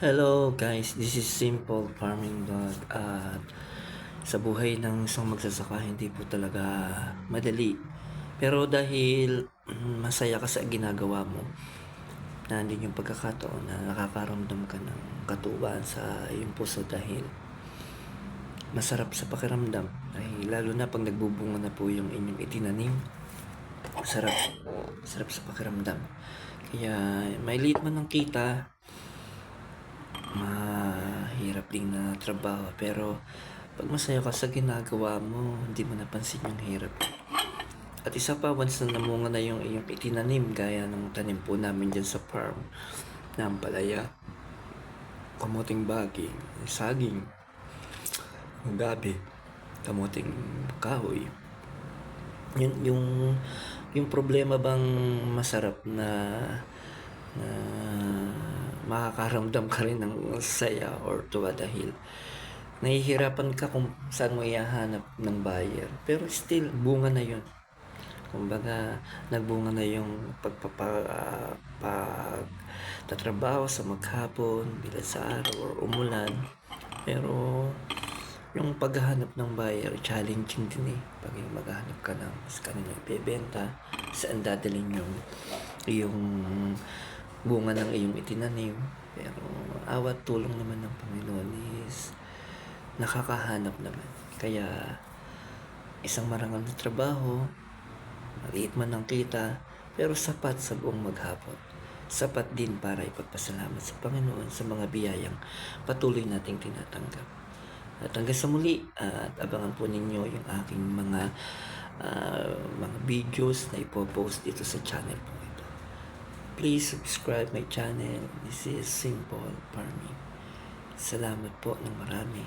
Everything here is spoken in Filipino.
Hello guys, this is Simple Farming Vlog at sa buhay ng isang magsasaka hindi po talaga madali. Pero dahil masaya ka sa ginagawa mo, nandun yung pagkakataon na nakakaramdam ka ng katuwaan sa iyong puso dahil masarap sa pakiramdam. Dahil lalo na pag nagbubunga na po yung inyong itinanim, masarap, masarap sa pakiramdam. Kaya may liit man ng kita, mahirap din na trabaho, pero pag masaya ka sa ginagawa mo, hindi mo napansin yung hirap. At isa pa, once na namunga na yung iyong itinanim, gaya ng tanim po namin dyan sa farm, na ampalaya, kamuting baging, saging, gabi, kamuting kahoy. Yung problema bang masarap na makakaramdam ka rin ng saya or tuwa dahil nahihirapan ka kung saan mo ihahanap ng buyer, pero still bunga na yun. Kumbaga nagbunga na yung pagtatrabaho sa maghapon, bila sa araw or umulan, pero yung paghahanap ng buyer challenging din pag yung maghahanap ka ng kanino ibebenta, saan dadalhin yung bunga ng iyong itinanim. Pero awat tulong naman ng Panginoon is nakakahanap naman. Kaya isang marangal na trabaho, maliit man ang kita, pero sapat sa buong maghapon. Sapat din para ipagpasalamat sa Panginoon sa mga biyayang patuloy nating tinatanggap. At hanggang sa muli, at abangan po ninyo yung aking mga videos na ipopost dito sa channel po ito. Please subscribe my channel. This is Simple Farming. Salamat po ng marami.